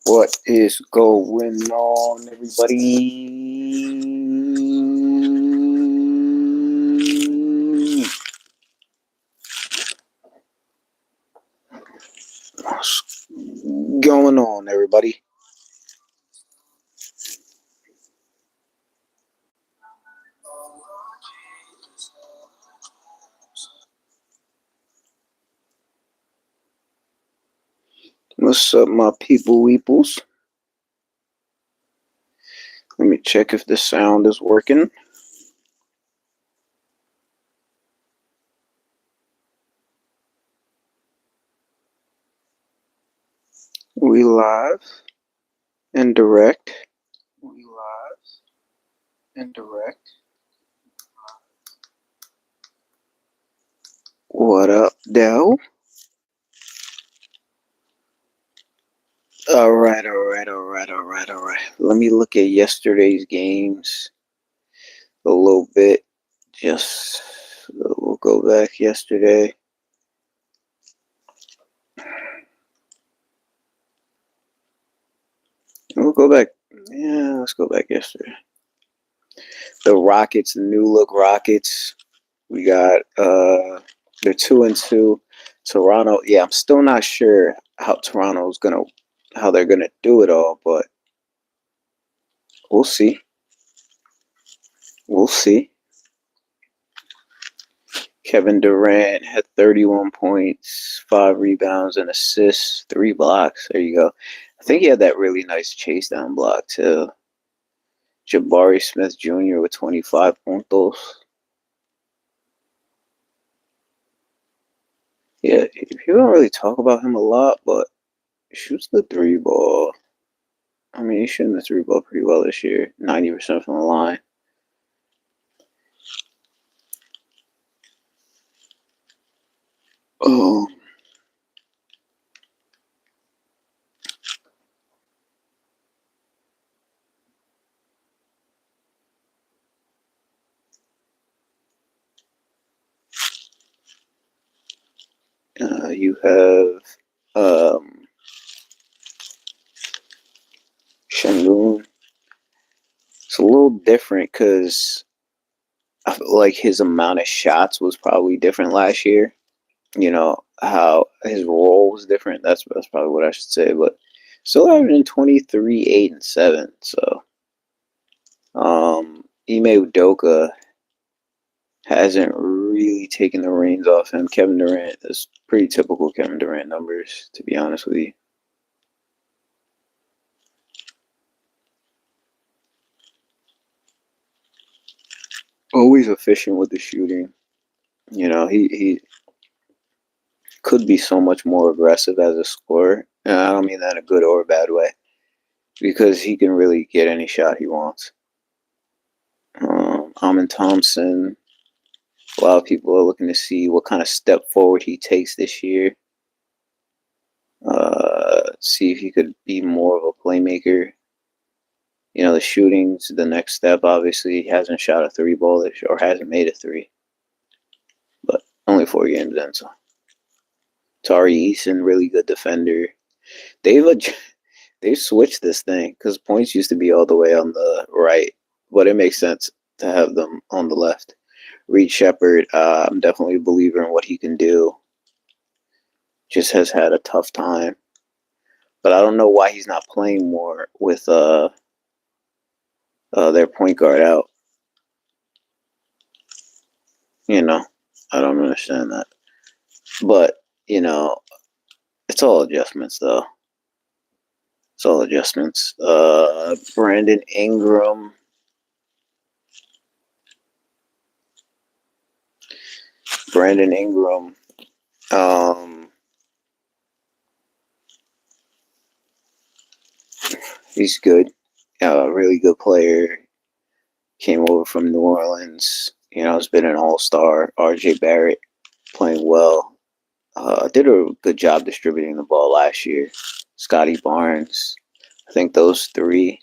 What is going on, everybody? What's going on, everybody? What's up, my people weeples? Let me check if the sound is working. We live and direct. We live and direct. What up, Dell? All right. Let me look at yesterday's games a little bit. Just we'll go back yesterday. We'll go back. Yeah, let's go back yesterday. The Rockets, the new look Rockets. We got they're 2-2. Toronto. Yeah, I'm still not sure how how they're gonna do it all, but we'll see. We'll see. Kevin Durant had 31 points, 5 rebounds, and assists, 3 blocks. There you go. I think he had that really nice chase down block too. Jabari Smith Jr. with 25 puntos. Yeah, you don't really talk about him a lot, but he shoots the 3 ball. I mean, he's shooting the 3 ball pretty well this year, 90% from the line. Oh. You have Shengun. It's a little different because I feel like his amount of shots was probably different last year. You know, how his role was different. That's probably what I should say. But still averaging 23, 8, and 7. So, Ime Udoka hasn't really taken the reins off him. Kevin Durant is pretty typical Kevin Durant numbers, to be honest with you. Always efficient with the shooting. You know, he could be so much more aggressive as a scorer. And I don't mean that in a good or a bad way, because he can really get any shot he wants. Amin Thompson. A lot of people are looking to see what kind of step forward he takes this year. See if he could be more of a playmaker. You know, the shooting's the next step. Obviously, he hasn't shot a 3 ball or hasn't made a 3, but only 4 games in. So, Tari Eason, really good defender. They've they've switched this thing because points used to be all the way on the right, but it makes sense to have them on the left. Reed Shepard, I'm definitely a believer in what he can do. Just has had a tough time, but I don't know why he's not playing more with their point guard out. You know, I don't understand that, but you know, it's all adjustments though. It's all adjustments. Brandon Ingram. Brandon Ingram. He's good. A really good player. Came over from New Orleans. You know, has been an all-star. RJ Barrett playing well. Did a good job distributing the ball last year. Scotty Barnes. I think those three.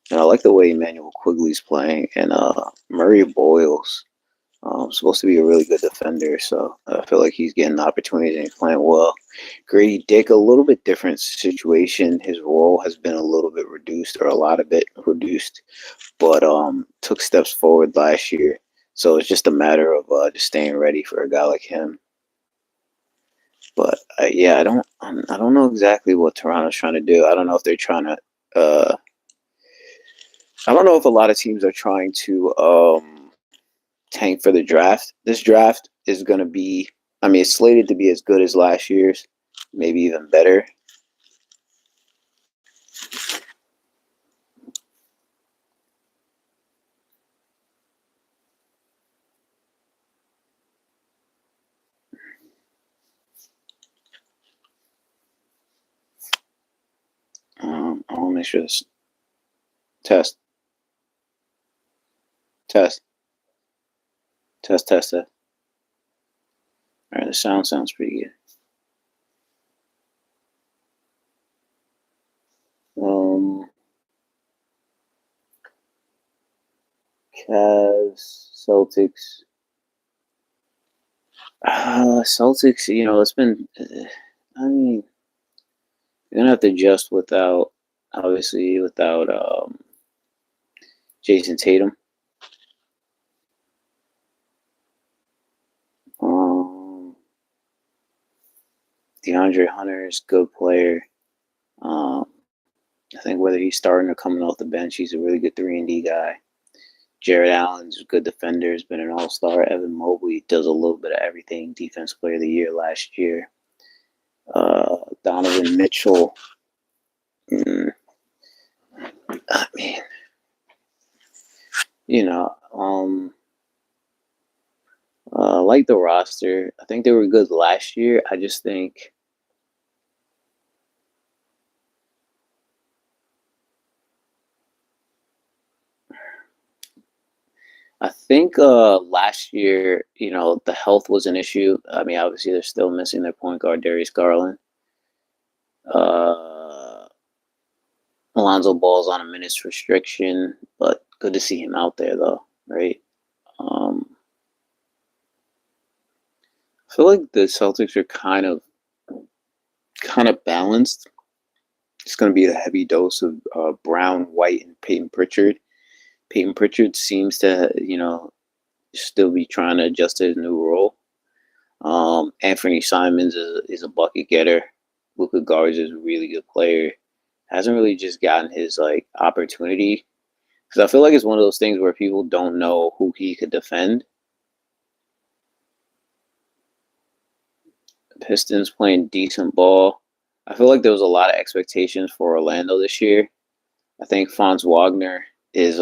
And I like the way Emmanuel Quigley's playing. And Murray Boyles. Supposed to be a really good defender, so I feel like he's getting the opportunities and he's playing well. Grady Dick, a little bit different situation. His role has been a little bit reduced, or a lot of it reduced, but took steps forward last year. So it's just a matter of just staying ready for a guy like him. But yeah, I don't know exactly what Toronto's trying to do. I don't know if they're trying to. I don't know if a lot of teams are trying to tank for the draft. This draft is going to be, I mean, it's slated to be as good as last year's, maybe even better. I want to make sure this test, test, test, test, test. All right, the sound sounds pretty good. Cavs, Celtics. Celtics, you know, it's been. I mean, you're gonna have to adjust without, obviously, without Jason Tatum. DeAndre Hunter is a good player. I think whether he's starting or coming off the bench, he's a really good 3-and-D guy. Jared Allen's a good defender, has been an all-star. Evan Mobley does a little bit of everything. Defense player of the year last year. Donovan Mitchell. I mean, you know, like the roster. I think they were good last year. I just think last year, you know, the health was an issue. I mean, obviously they're still missing their point guard Darius Garland. Alonzo Ball's on a minutes restriction, but good to see him out there though, right? I feel like the Celtics are kind of balanced. It's going to be a heavy dose of Brown, White, and Peyton Pritchard. Peyton Pritchard seems to, you know, still be trying to adjust to his new role. Anthony Simons is a bucket getter. Luka Garza is a really good player. Hasn't really just gotten his like opportunity, because I feel like it's one of those things where people don't know who he could defend. Pistons playing decent ball. I feel like there was a lot of expectations for Orlando this year. I think Franz Wagner is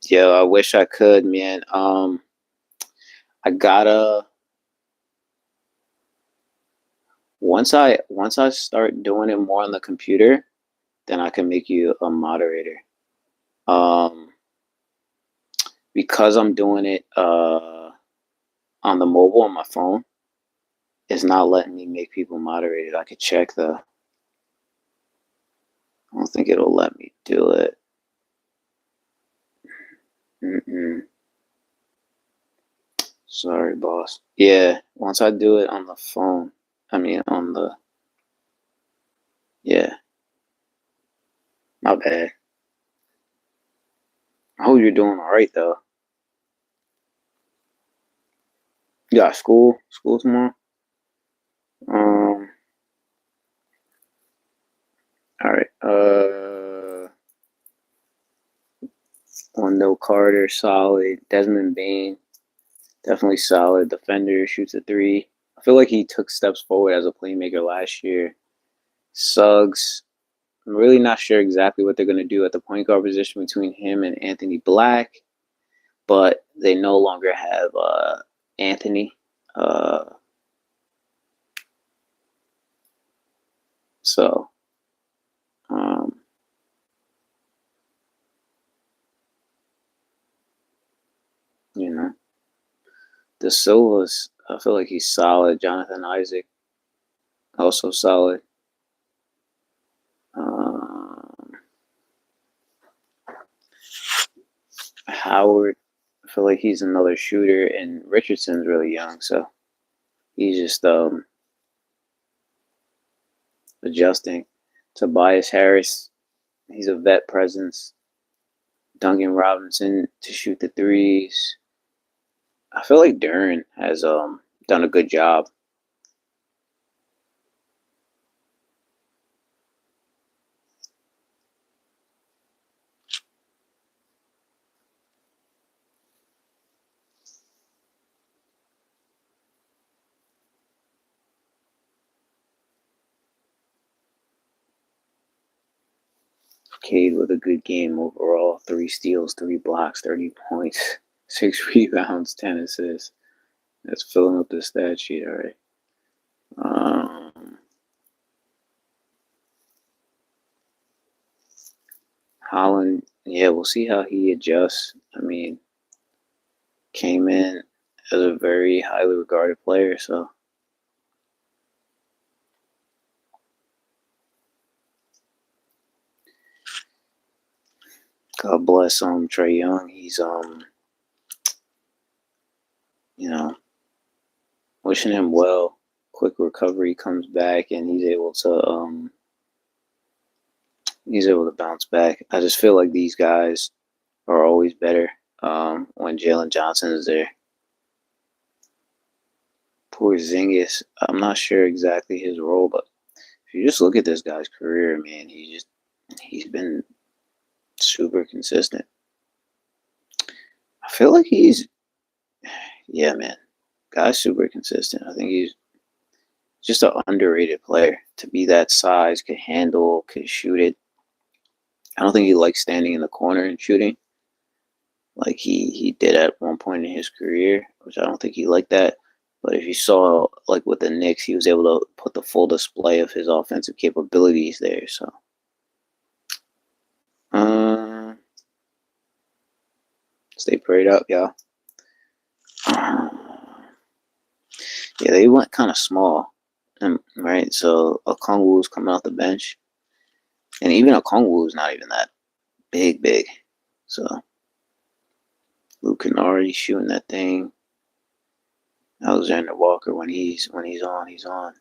yeah, I wish I could, man. I gotta once I start doing it more on the computer, then I can make you a moderator. Um, because I'm doing it on the mobile on my phone, it's not letting me make people moderated. I could check the. I don't think it'll let me do it. Mm-mm. Sorry, boss. Yeah, once I do it on the phone, I mean on the. Yeah, my bad. I hope you're doing all right though. You got school tomorrow. Um. All right. Wendell Carter, solid. Desmond Bain, definitely solid defender. Shoots a three. I feel like he took steps forward as a playmaker last year. Suggs. I'm really not sure exactly what they're going to do at the point guard position between him and Anthony Black, but they no longer have Anthony. So, um, you know, the Silva's, I feel like he's solid. Jonathan Isaac, also solid. Howard, I feel like he's another shooter, and Richardson's really young, so he's just adjusting. Tobias Harris, he's a vet presence. Duncan Robinson to shoot the threes. I feel like Duren has done a good job. Cade with a good game overall. 3 steals, 3 blocks, 30 points, 6 rebounds, 10 assists. That's filling up the stat sheet, all right. Holland, yeah, we'll see how he adjusts. I mean, came in as a very highly regarded player, so God bless Trae Young. He's you know, wishing him well. Quick recovery, comes back, and he's able to bounce back. I just feel like these guys are always better when Jalen Johnson is there. Porzingis, I'm not sure exactly his role, but if you just look at this guy's career, man, he's been super consistent. I feel like yeah, man, guy's super consistent. I think he's just an underrated player to be that size, could handle, could shoot it. I don't think he likes standing in the corner and shooting like he did at one point in his career, which I don't think he liked that. But if you saw like with the Knicks, he was able to put the full display of his offensive capabilities there. So, stay prayed up, y'all. Yeah, they went kind of small, right? So Okongwu's coming off the bench, and even Okongwu's not even that big. So Luke Kennard shooting that thing. Alexander Walker when he's on, he's on.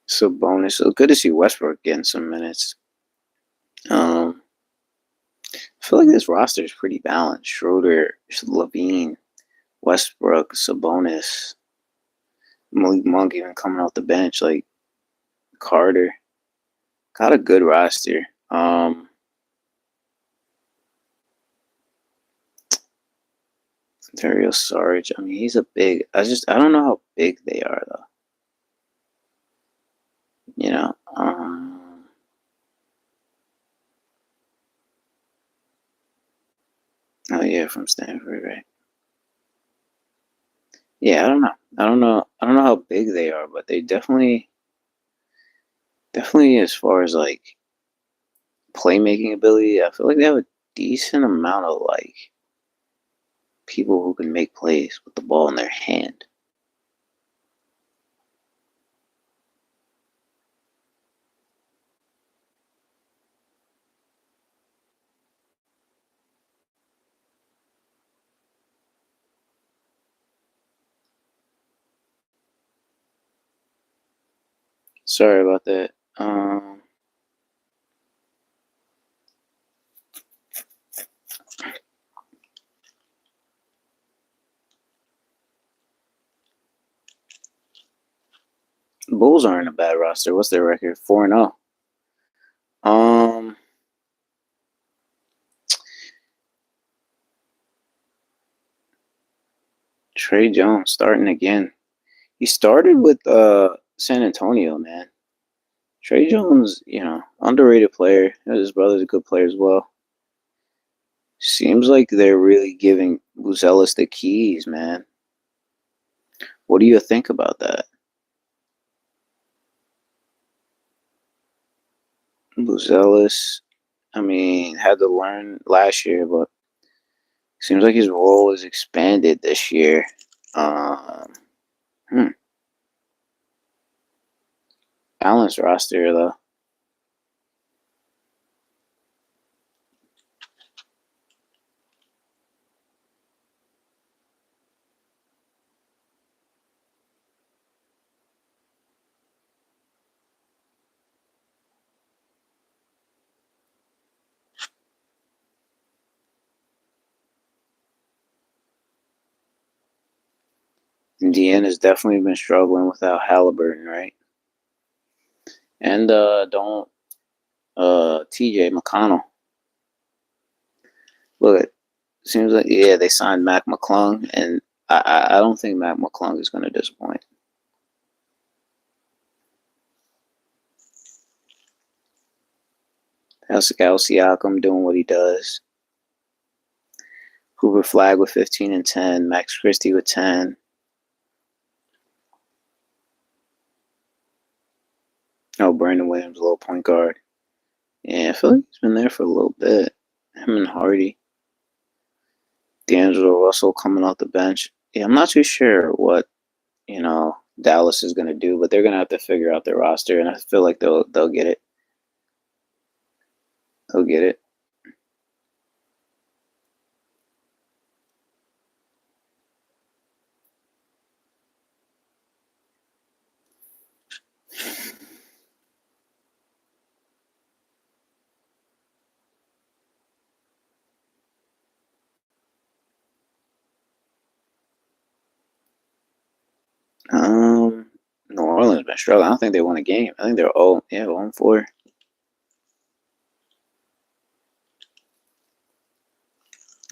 Sabonis. So good to see Westbrook getting some minutes. I feel like this roster is pretty balanced. Schroeder, Levine, Westbrook, Sabonis, Malik Monk even coming off the bench, like Carter. Got a good roster. Dario Saric. I mean, he's a big. I don't know how big they are though. You know. Oh yeah, from Stanford, right? Yeah, I don't know. I don't know how big they are, but they definitely as far as like playmaking ability, I feel like they have a decent amount of like people who can make plays with the ball in their hand. Sorry about that. Bulls aren't a bad roster. What's their record? 4-0. Trey Jones starting again. He started with San Antonio, man. Trey Jones, underrated player. His brother's a good player as well. Seems like they're really giving Buzelis the keys, man. What do you think about that? Buzelis, had to learn last year, but seems like his role is expanded this year. Um, hmm. Balanced roster, though. Indiana's definitely been struggling without Halliburton, right? And don't TJ McConnell. Look, it seems like they signed Mac McClung, and I don't think Mac McClung is going to disappoint. Pascal Siakam doing what he does. Cooper Flag with 15 and 10. Max Christie with 10. Oh, Brandon Williams, low point guard. Yeah, I feel like he's been there for a little bit. Him and Hardy. D'Angelo Russell coming off the bench. Yeah, I'm not too sure what, Dallas is going to do, but they're going to have to figure out their roster, and I feel like they'll get it. They'll get it. New Orleans been struggling. I don't think they won a game. I think they're 0-4.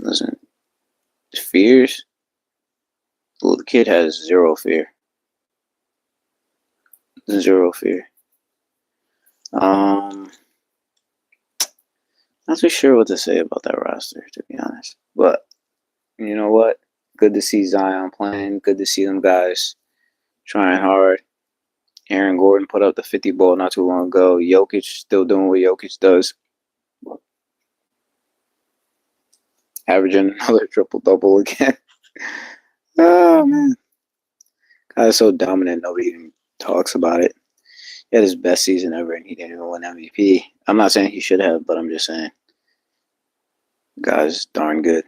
Listen, fears. The kid has zero fear. Zero fear. Not too sure what to say about that roster, to be honest. But you know what? Good to see Zion playing. Good to see them guys trying hard. Aaron Gordon put up the 50 ball not too long ago. Jokic still doing what Jokic does. Averaging another triple-double again. Oh, man. Guy's so dominant, nobody even talks about it. He had his best season ever, and he didn't even win MVP. I'm not saying he should have, but I'm just saying. Guy's darn good.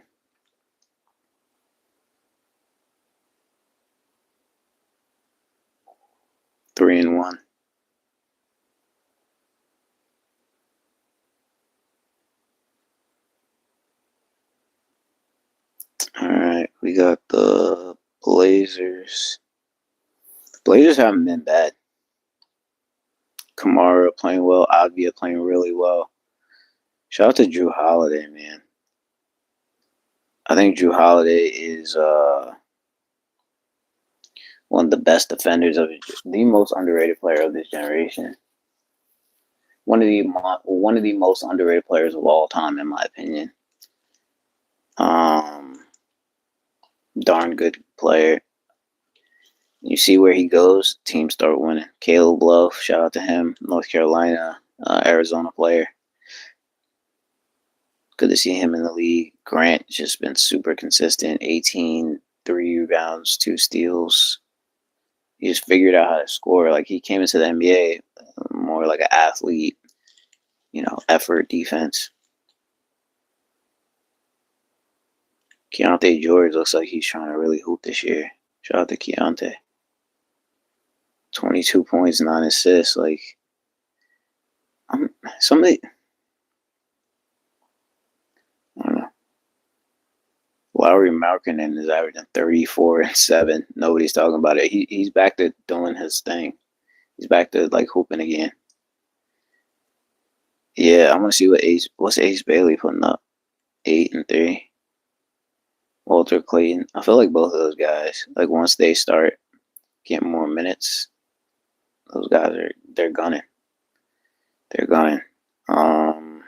Three and one. All right, we got the Blazers. The Blazers haven't been bad. Kamara playing well. Avdia playing really well. Shout out to Drew Holiday, man. I think Drew Holiday is one of the best defenders of the most underrated player of this generation. One of the most underrated players of all time, in my opinion. Darn good player. You see where he goes, teams start winning. Caleb Love, shout out to him. North Carolina, Arizona player. Good to see him in the league. Grant just been super consistent. 18, 3 rebounds, 2 steals. He just figured out how to score. Like, he came into the NBA more like an athlete, effort, defense. Keontae George looks like he's trying to really hoop this year. Shout out to Keontae. 22 points, 9 assists. Like, somebody, I don't know. Lauri Markkanen is averaging 34 and 7. Nobody's talking about it. He's back to doing his thing. He's back to like hooping again. Yeah, I want to see what's Ace Bailey putting up. 8 and 3. Walter Clayton. I feel like both of those guys, like once they start getting more minutes, Those guys they're gunning. They're gunning. Um,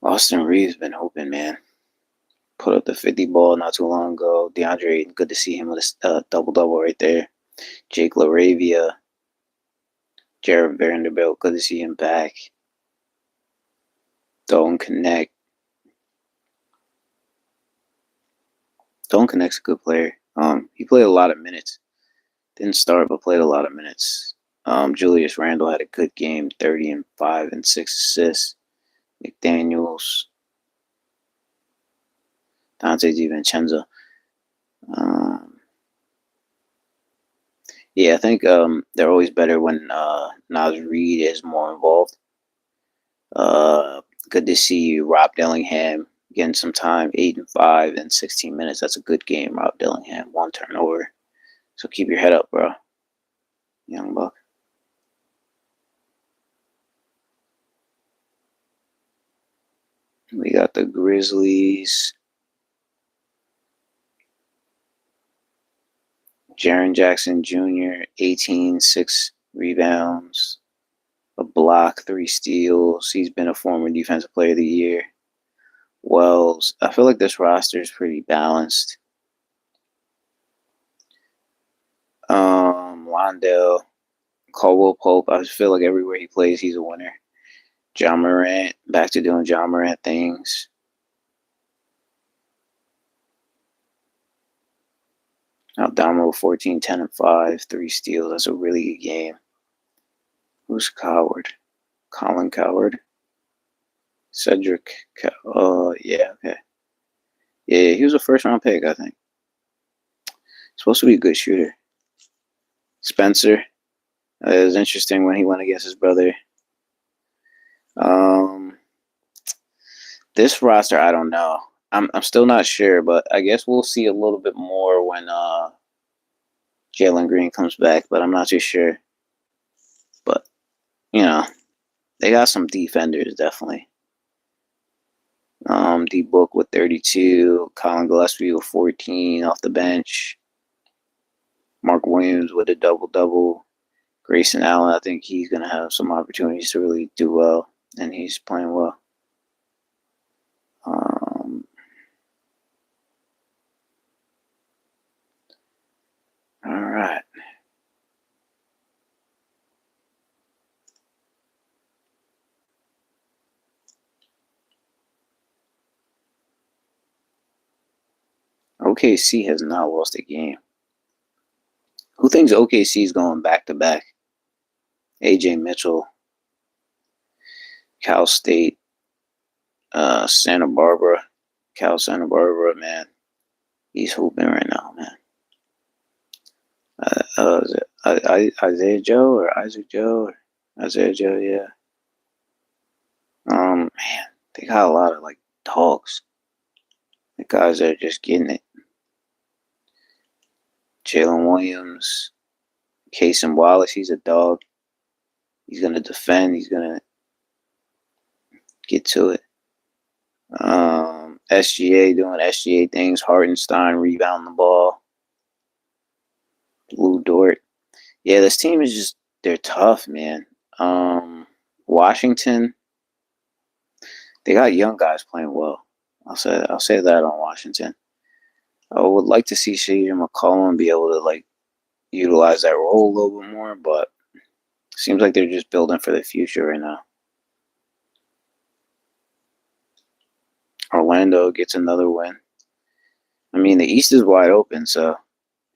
Austin Reeves been hoping, man. Put up the 50 ball not too long ago. DeAndre, good to see him with a double-double right there. Jake LaRavia, Jared Vanderbilt, good to see him back. Don't Connect. Don't Connect's a good player. He played a lot of minutes. Didn't start, but played a lot of minutes. Julius Randle had a good game, 30 and 5 and 6 assists. McDaniels, Dante DiVincenzo. Yeah, I think they're always better when Naz Reid is more involved. Good to see Rob Dillingham getting some time, 8 and 5 in 16 minutes. That's a good game, Rob Dillingham. 1 turnover. So keep your head up, bro. Young Buck. We got the Grizzlies. Jaren Jackson Jr., 18, 6 rebounds, a block, 3 steals. He's been a former Defensive Player of the Year. Wells, I feel like this roster is pretty balanced. Londell, Caldwell Pope, I feel like everywhere he plays, he's a winner. Ja Morant, back to doing Ja Morant things. Aldamo, 14, 10, and 5, 3 steals. That's a really good game. Who's Coward? Colin Coward. Cedric. Yeah, okay. Yeah, he was a first round pick, I think. Supposed to be a good shooter. Spencer. It was interesting when he went against his brother. This roster, I don't know. I'm still not sure, but I guess we'll see a little bit more when Jalen Green comes back, but I'm not too sure. But, you know, they got some defenders, definitely. D Book with 32, Colin Gillespie with 14 off the bench, Mark Williams with a double-double, Grayson Allen, I think he's going to have some opportunities to really do well, and he's playing well. All right. OKC has not lost a game. Who thinks OKC is going back to back? AJ Mitchell, Cal State, Santa Barbara, Santa Barbara, man. He's hooping right now, man. Is it Isaiah Joe or Isaac Joe? Or Isaiah Joe, yeah. Man, they got a lot of like dogs. The guys that are just getting it. Jalen Williams, Cason Wallace, he's a dog. He's gonna defend. He's gonna get to it. SGA doing SGA things. Hartenstein rebounding the ball. Lou Dort. Yeah, this team is just they're tough, man. Washington, they got young guys playing well. I'll say that on Washington. I would like to see CJ McCollum be able to like utilize that role a little bit more, but it seems like they're just building for the future right now. Orlando gets another win. I mean, the East is wide open, so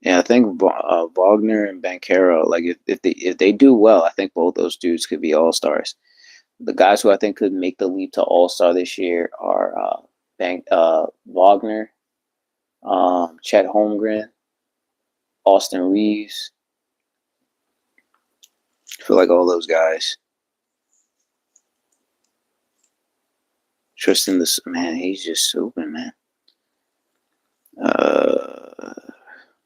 yeah, I think Wagner and Banchero, like if they do well, I think both those dudes could be all stars. The guys who I think could make the leap to all star this year are Wagner, Chet Holmgren, Austin Reeves. I feel like all those guys. Tristan, this man, he's just super, man.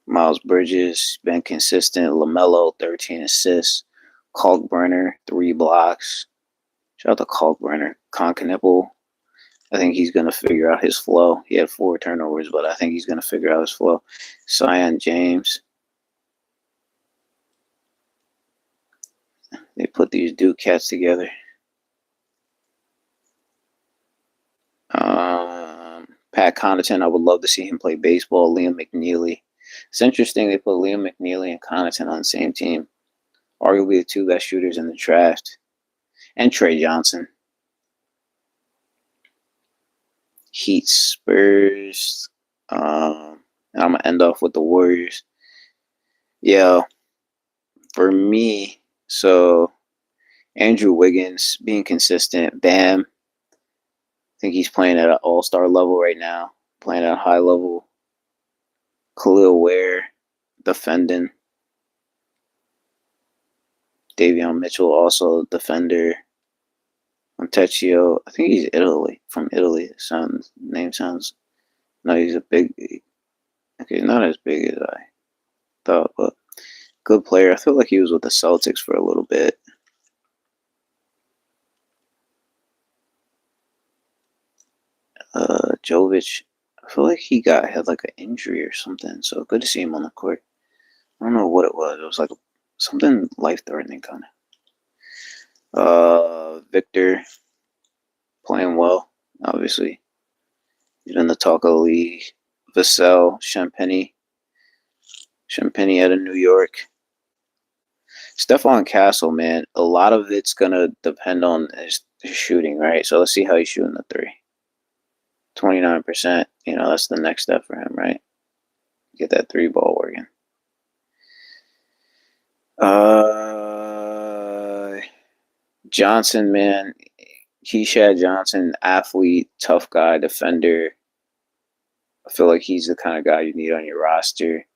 Miles Bridges been consistent. LaMelo 13 assists. Kalkbrenner 3 blocks. Shout out to Kalkbrenner. Concanipple, I think he's going to figure out his flow. He had 4 turnovers, but I think he's going to figure out his flow. Zion James. They put these Duke cats together. Pat Connaughton, I would love to see him play baseball. Liam McNeely. It's interesting they put Liam McNeely and Connaughton on the same team. Arguably the 2 best shooters in the draft. And Trey Johnson. Heat Spurs. I'm going to end off with the Warriors. Yeah, for me, so Andrew Wiggins being consistent. Bam. I think he's playing at an all-star level right now. Playing at a high level. Khalil Ware defending. Davion Mitchell also defender. Montecchio, I think he's from Italy. Name sounds. No, he's a big. Okay, not as big as I thought, but good player. I feel like he was with the Celtics for a little bit. Jovic, I feel like he had like an injury or something. So good to see him on the court. I don't know what it was. It was like something life-threatening kind of. Victor playing well, obviously. He's in the talk of the league. Vassell, Champagny out of New York. Stephon Castle, man, a lot of it's going to depend on his shooting, right? So let's see how he's shooting the 3. 29%, that's the next step for him, right? Get that 3 ball working. Johnson, man, Keishad Johnson, athlete, tough guy, defender. I feel like he's the kind of guy you need on your roster.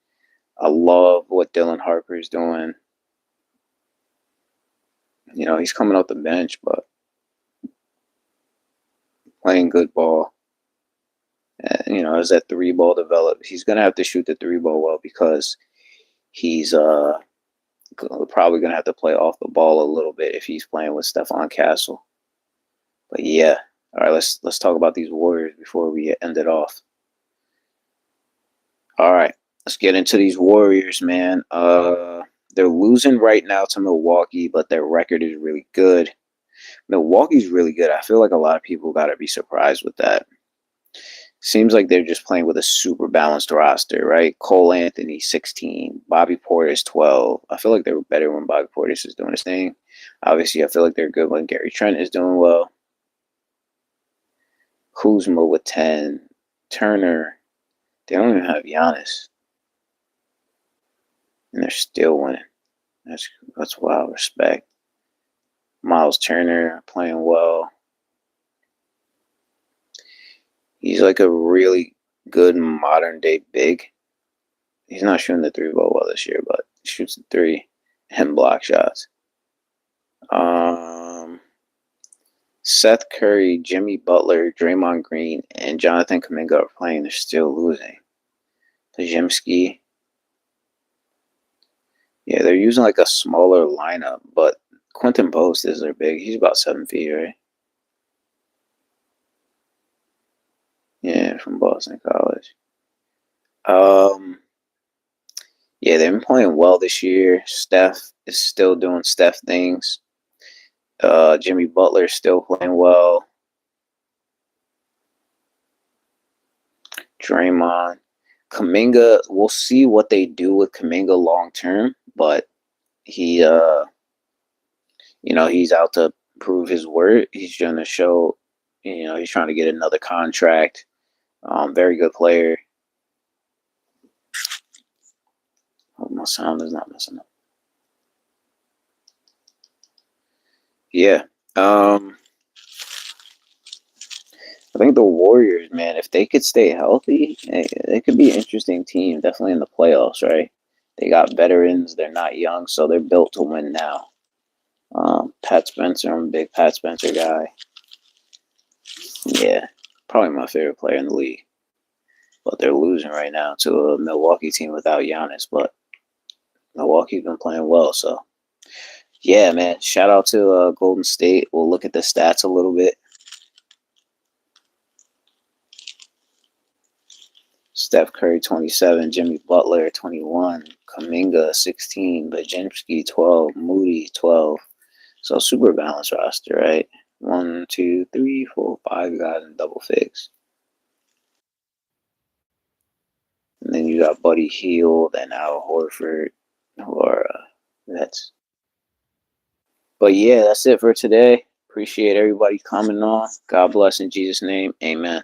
I love what Dylan Harper is doing. He's coming off the bench, but playing good ball. And, as that 3 ball develops, he's going to have to shoot the 3 ball well because he's probably going to have to play off the ball a little bit if he's playing with Stephon Castle. But yeah, all right, let's talk about these Warriors before we end it off. All right, let's get into these Warriors, man. They're losing right now to Milwaukee, but their record is really good. Milwaukee's really good. I feel like a lot of people got to be surprised with that. Seems like they're just playing with a super balanced roster, right? Cole Anthony, 16. Bobby Portis, 12. I feel like they were better when Bobby Portis is doing his thing. Obviously, I feel like they're good when Gary Trent is doing well. Kuzma with 10. Turner. They don't even have Giannis. And they're still winning. That's wild. Respect. Miles Turner playing well. He's like a really good modern day big. He's not shooting the 3 ball well this year, but he shoots the 3 and block shots. Seth Curry, Jimmy Butler, Draymond Green, and Jonathan Kuminga are playing. They're still losing. Tajimski. Yeah, they're using like a smaller lineup, but Quentin Post is their big. He's about 7 feet, right? Yeah, from Boston College. Yeah, they've been playing well this year. Steph is still doing Steph things. Jimmy Butler is still playing well. Draymond. Kuminga, we'll see what they do with Kuminga long term, but he he's out to prove his worth. He's going to show, he's trying to get another contract. Very good player. Hope my sound is not messing up. Yeah. I think the Warriors, man, if they could stay healthy, they could be an interesting team, definitely in the playoffs, right? They got veterans. They're not young, so they're built to win now. Pat Spencer, I'm a big Pat Spencer guy. Yeah, probably my favorite player in the league. but they're losing right now to a Milwaukee team without Giannis. But Milwaukee's been playing well, so yeah, man. Shout out to Golden State. We'll look at the stats a little bit. Steph Curry 27, Jimmy Butler 21, Kuminga 16, Bajinski 12, Moody 12. So super balanced roster, right? 1, 2, 3, 4, 5 guys in double figs. And then you got Buddy Hield and Al Horford, who are Nets. But yeah, that's it for today. Appreciate everybody coming on. God bless in Jesus' name. Amen.